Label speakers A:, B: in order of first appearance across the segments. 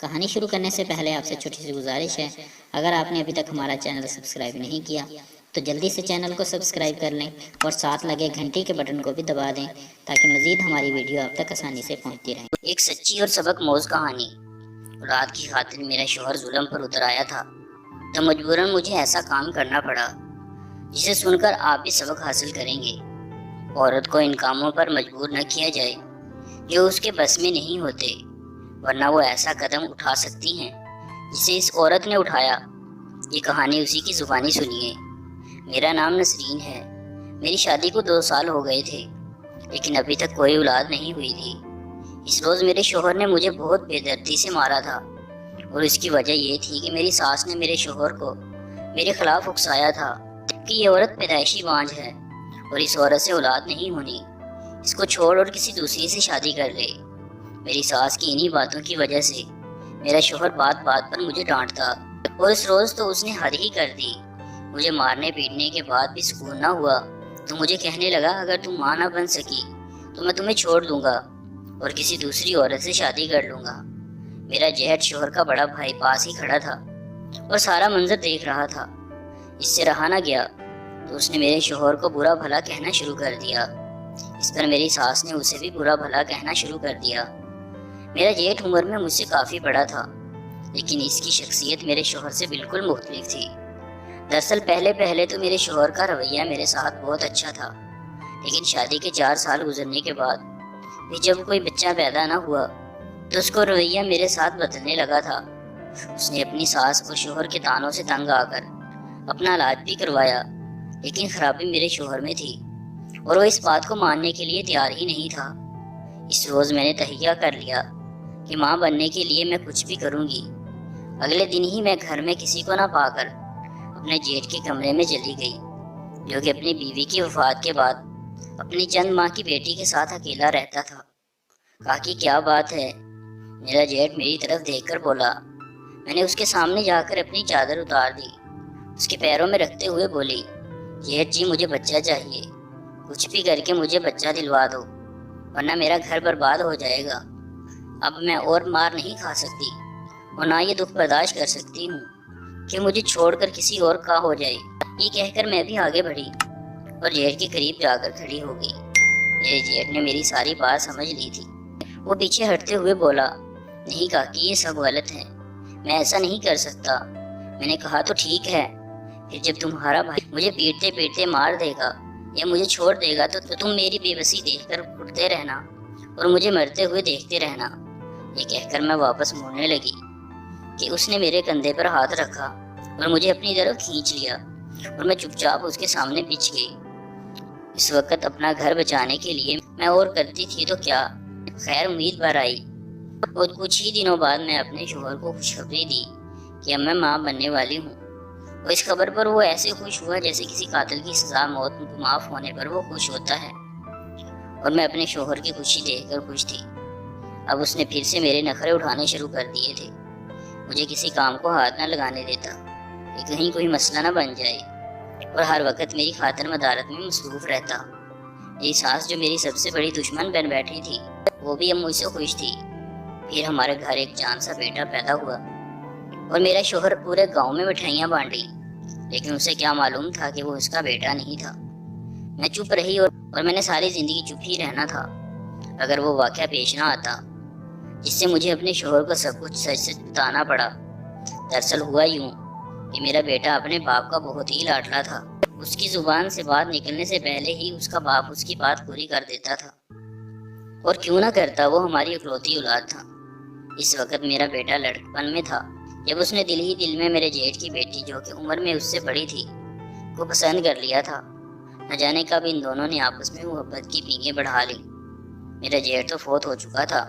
A: کہانی شروع کرنے سے پہلے آپ سے چھوٹی سی گزارش ہے، اگر آپ نے ابھی تک ہمارا چینل سبسکرائب نہیں کیا تو جلدی سے چینل کو سبسکرائب کر لیں اور ساتھ لگے گھنٹی کے بٹن کو بھی دبا دیں تاکہ مزید ہماری ویڈیو آپ تک آسانی سے پہنچتی رہیں۔ ایک سچی اور سبق موز کہانی۔ رات کی خاطر میرا شوہر ظلم پر اتر آیا تھا تو مجبوراً مجھے ایسا کام کرنا پڑا جسے سن کر آپ بھی سبق حاصل کریں گے۔ عورت کو ان کاموں پر مجبور نہ کیا جائے جو اس کے بس میں نہیں ہوتے، ورنہ وہ ایسا قدم اٹھا سکتی ہیں جسے اس عورت نے اٹھایا۔ یہ کہانی اسی کی زبانی سنیے۔ میرا نام نسرین ہے۔ میری شادی کو 2 سال ہو گئے تھے لیکن ابھی تک کوئی اولاد نہیں ہوئی تھی۔ اس روز میرے شوہر نے مجھے بہت بے دردی سے مارا تھا اور اس کی وجہ یہ تھی کہ میری ساس نے میرے شوہر کو میرے خلاف اکسایا تھا کہ یہ عورت پیدائشی بانجھ ہے اور اس عورت سے اولاد نہیں ہونی، اس کو چھوڑ اور کسی دوسری سے شادی کر لے۔ میری ساس کی انہی باتوں کی وجہ سے میرا شوہر بات بات پر مجھے ڈانٹتا اور اس روز تو اس نے حد ہی کر دی۔ مجھے مارنے پیٹنے کے بعد بھی سکون نہ ہوا تو مجھے کہنے لگا اگر تم ماں نہ بن سکی تو میں تمہیں چھوڑ دوں گا اور کسی دوسری عورت سے شادی کر لوں گا۔ میرا جیٹھ شوہر کا بڑا بھائی پاس ہی کھڑا تھا اور سارا منظر دیکھ رہا تھا۔ اس سے رہا نہ گیا تو اس نے میرے شوہر کو برا بھلا کہنا شروع کر دیا۔ اس پر میری ساس نے اسے بھی برا بھلا کہنا شروع کر دیا۔ میرا جیٹھ عمر میں مجھ سے کافی بڑا تھا لیکن اس کی شخصیت میرے شوہر سے بالکل مختلف تھی۔ دراصل پہلے تو میرے شوہر کا رویہ میرے ساتھ بہت اچھا تھا، لیکن شادی کے 4 سال گزرنے کے بعد بھی جب کوئی بچہ پیدا نہ ہوا تو اس کو رویہ میرے ساتھ بدلنے لگا تھا۔ اس نے اپنی ساس اور شوہر کے طعنوں سے تنگ آ کر اپنا علاج بھی کروایا، لیکن خرابی میرے شوہر میں تھی اور وہ اس بات کو ماننے کے لیے تیار ہی نہیں تھا۔ اس روز میں نے تہیہ کر لیا کہ ماں بننے کے لیے میں کچھ بھی کروں گی۔ اگلے دن ہی میں گھر میں کسی کو نہ پا کر اپنے جیٹھ کے کمرے میں چلی گئی، جو کہ اپنی بیوی کی وفات کے بعد اپنی چند ماہ کی بیٹی کے ساتھ اکیلا رہتا تھا۔ کہا کہ کیا بات ہے؟ میرا جیٹھ میری طرف دیکھ کر بولا۔ میں نے اس کے سامنے جا کر اپنی چادر اتار دی، اس کے پیروں میں رکھتے ہوئے بولی، جیٹھ جی مجھے بچہ چاہیے، کچھ بھی کر کے مجھے بچہ دلوا دو ورنہ میرا گھر برباد ہو جائے گا۔ اب میں اور مار نہیں کھا سکتی اور نہ یہ دکھ برداشت کر سکتی ہوں کہ مجھے چھوڑ کر کسی اور کا ہو جائے۔ یہ کہہ کر میں بھی آگے بڑھی اور جیٹھ کے قریب جا کر کھڑی ہو گئی۔ میرے جیٹھ نے میری ساری بات سمجھ لی تھی۔ وہ پیچھے ہٹتے ہوئے بولا، نہیں کہا کہ یہ سب غلط ہے، میں ایسا نہیں کر سکتا۔ میں نے کہا تو ٹھیک ہے، پھر جب تمہارا بھائی مجھے پیٹتے پیٹتے مار دے گا یا مجھے چھوڑ دے گا تو تم میری بے بسی دیکھ کر اٹھتے رہنا اور مجھے مرتے ہوئے دیکھتے رہنا۔ یہ کہہ کر میں واپس مڑنے لگی کہ اس نے میرے کندھے پر ہاتھ رکھا اور مجھے اپنی طرف کھینچ لیا اور میں چپ چاپ اس کے سامنے بچھ گئی۔ اس وقت اپنا گھر بچانے کے لیے میں اور کرتی تھی تو کیا، خیر امید بھر آئی اور کچھ ہی دنوں بعد میں اپنے شوہر کو خوشخبری دی کہ اب میں ماں بننے والی ہوں۔ اور اس خبر پر وہ ایسے خوش ہوا جیسے کسی قاتل کی سزا موت معاف ہونے پر وہ خوش ہوتا ہے، اور میں اپنے شوہر کی خوشی دیکھ کر خوش تھی۔ اب اس نے پھر سے میرے نخرے اٹھانے شروع کر دیے تھے۔ مجھے کسی کام کو ہاتھ نہ لگانے دیتا کہ کہیں کوئی مسئلہ نہ بن جائے اور ہر وقت میری خاطر مدارت میں مصروف رہتا۔ میری ساس جو میری سب سے بڑی دشمن بن بیٹھی تھی وہ بھی اب مجھ سے خوش تھی۔ پھر ہمارے گھر ایک جان سا بیٹا پیدا ہوا اور میرا شوہر پورے گاؤں میں مٹھائیاں بانٹی، لیکن اسے کیا معلوم تھا کہ وہ اس کا بیٹا نہیں تھا۔ میں چپ رہی اور میں نے ساری زندگی چپ ہی رہنا تھا اگر وہ واقعہ پیش نہ آتا جس سے مجھے اپنے شوہر کو سب کچھ سچ سچ بتانا پڑا۔ دراصل ہوا یوں کہ میرا بیٹا اپنے باپ کا بہت ہی لاڈلا تھا۔ اس کی زبان سے بات نکلنے سے پہلے ہی اس کا باپ اس کی بات پوری کر دیتا تھا، اور کیوں نہ کرتا، وہ ہماری اکلوتی اولاد تھا۔ اس وقت میرا بیٹا لڑکپن میں تھا جب اس نے دل ہی دل میں میرے جیٹھ کی بیٹی جو کہ عمر میں اس سے بڑی تھی کو پسند کر لیا تھا۔ نہ جانے کب ان دونوں نے آپس میں محبت کی پینگیں بڑھا لی۔ میرا جیٹھ تو فوت ہو چکا تھا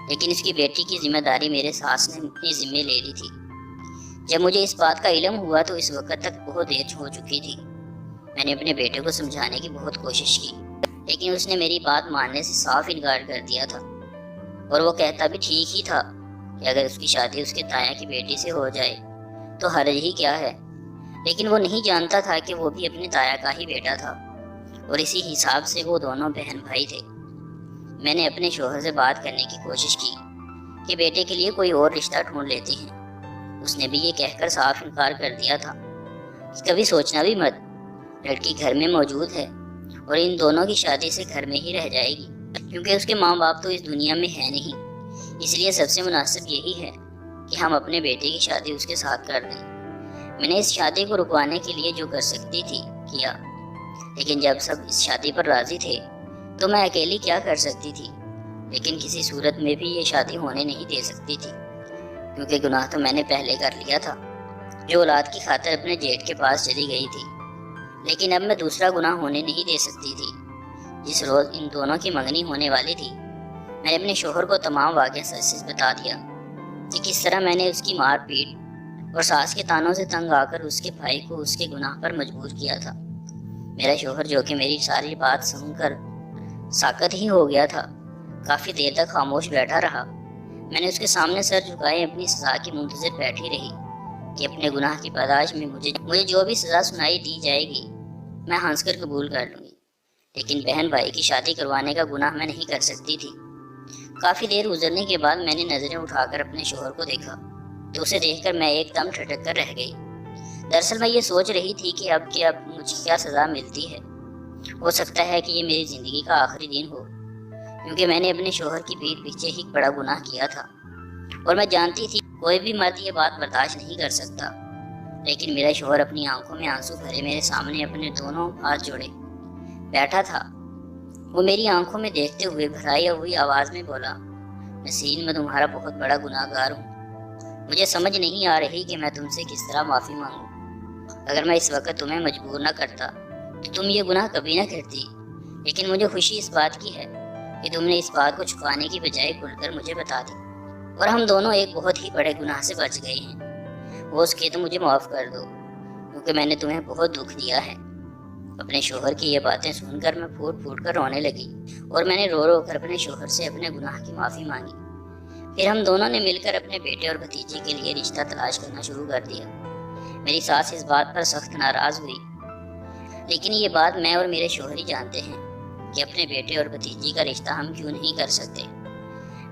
A: لیکن اس کی بیٹی کی ذمہ داری میرے ساس نے اپنی ذمہ لے لی تھی۔ جب مجھے اس بات کا علم ہوا تو اس وقت تک بہت دیر ہو چکی تھی۔ میں نے اپنے بیٹے کو سمجھانے کی بہت کوشش کی لیکن اس نے میری بات ماننے سے صاف انکار کر دیا تھا، اور وہ کہتا بھی ٹھیک ہی تھا کہ اگر اس کی شادی اس کے تایا کی بیٹی سے ہو جائے تو حرج ہی کیا ہے، لیکن وہ نہیں جانتا تھا کہ وہ بھی اپنے تایا کا ہی بیٹا تھا اور اسی حساب سے وہ دونوں بہن بھائی تھے۔ میں نے اپنے شوہر سے بات کرنے کی کوشش کی کہ بیٹے کے لیے کوئی اور رشتہ ڈھونڈ لیتے ہیں۔ اس نے بھی یہ کہہ کر صاف انکار کر دیا تھا کہ کبھی سوچنا بھی مت، لڑکی گھر میں موجود ہے اور ان دونوں کی شادی سے گھر میں ہی رہ جائے گی، کیونکہ اس کے ماں باپ تو اس دنیا میں ہے نہیں۔ اس لیے سب سے مناسب یہی ہے کہ ہم اپنے بیٹے کی شادی اس کے ساتھ کر دیں۔ میں نے اس شادی کو رکوانے کے لیے جو کر سکتی تھی کیا، لیکن جب سب اس شادی پر راضی تھے تو میں اکیلی کیا کر سکتی تھی؟ لیکن کسی صورت میں بھی یہ شادی ہونے نہیں دے سکتی تھی، کیونکہ گناہ تو میں نے پہلے کر لیا تھا، جو اولاد کی خاطر اپنے جیٹ کے پاس چلی گئی تھی۔ لیکن اب میں دوسرا گناہ ہونے نہیں دے سکتی تھی۔ جس روز ان دونوں کی منگنی ہونے والی تھی، میں نے اپنے شوہر کو تمام واقعہ سچ سچ بتا دیا کہ کس طرح میں نے اس کی مار پیٹ اور ساس کے تانوں سے تنگ آ کر اس کے بھائی کو اس کے گناہ پر مجبور کیا تھا۔ میرا شوہر، جو کہ میری ساری بات سن کر ساکت ہی ہو گیا تھا، کافی دیر تک خاموش بیٹھا رہا۔ میں نے اس کے سامنے سر جھکائے اپنی سزا کی منتظر بیٹھی رہی کہ اپنے گناہ کی پاداش میں مجھے جو بھی سزا سنائی دی جائے گی میں ہنس کر قبول کر لوں گی، لیکن بہن بھائی کی شادی کروانے کا گناہ میں نہیں کر سکتی تھی۔ کافی دیر گزرنے کے بعد میں نے نظریں اٹھا کر اپنے شوہر کو دیکھا تو اسے دیکھ کر میں ایک دم ٹھٹک کر رہ گئی۔ دراصل میں یہ سوچ رہی تھی کہ اب مجھے کیا سزا ملتی ہے۔ ہو سکتا ہے کہ یہ میری زندگی کا آخری دن ہو، کیونکہ میں نے اپنے شوہر کی پیٹھ پیچھے ہی بڑا گناہ کیا تھا، اور میں جانتی تھی کوئی بھی مرد یہ بات برداشت نہیں کر سکتا۔ لیکن میرا شوہر اپنی آنکھوں میں آنسو بھرے میرے سامنے اپنے دونوں ہاتھ جوڑے بیٹھا تھا۔ وہ میری آنکھوں میں دیکھتے ہوئے بھرائی ہوئی آواز میں بولا، نسرین، میں تمہارا بہت بڑا گناہ گار ہوں۔ مجھے سمجھ نہیں آ رہی کہ میں تم سے کس طرح معافی مانگوں۔ اگر میں اس وقت تمہیں مجبور نہ کرتا تو تم یہ گناہ کبھی نہ کرتی، لیکن مجھے خوشی اس بات کی ہے کہ تم نے اس بات کو چھپانے کی بجائے کھل کر مجھے بتا دی، اور ہم دونوں ایک بہت ہی بڑے گناہ سے بچ گئے ہیں۔ وہ اس کے تو مجھے معاف کر دو، کیونکہ میں نے تمہیں بہت دکھ دیا ہے۔ اپنے شوہر کی یہ باتیں سن کر میں پھوٹ پھوٹ کر رونے لگی، اور میں نے رو رو کر اپنے شوہر سے اپنے گناہ کی معافی مانگی۔ پھر ہم دونوں نے مل کر اپنے بیٹے اور بھتیجے کے لیے رشتہ تلاش کرنا شروع کر دیا۔ میری ساس اس بات پر سخت ناراض ہوئی، لیکن یہ بات میں اور میرے شوہر ہی جانتے ہیں کہ اپنے بیٹے اور بھتیجی کا رشتہ ہم کیوں نہیں کر سکتے۔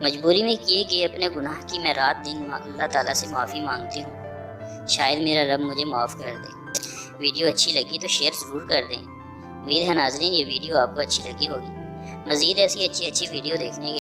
A: مجبوری میں کیے گئے اپنے گناہ کی میں رات دن اللہ تعالیٰ سے معافی مانگتی ہوں۔ شاید میرا رب مجھے معاف کر دے۔ ویڈیو اچھی لگی تو شیئر ضرور کر دیں۔ امید ہے ناظرین یہ ویڈیو آپ کو اچھی لگی ہوگی۔ مزید ایسی اچھی ویڈیو دیکھنے کے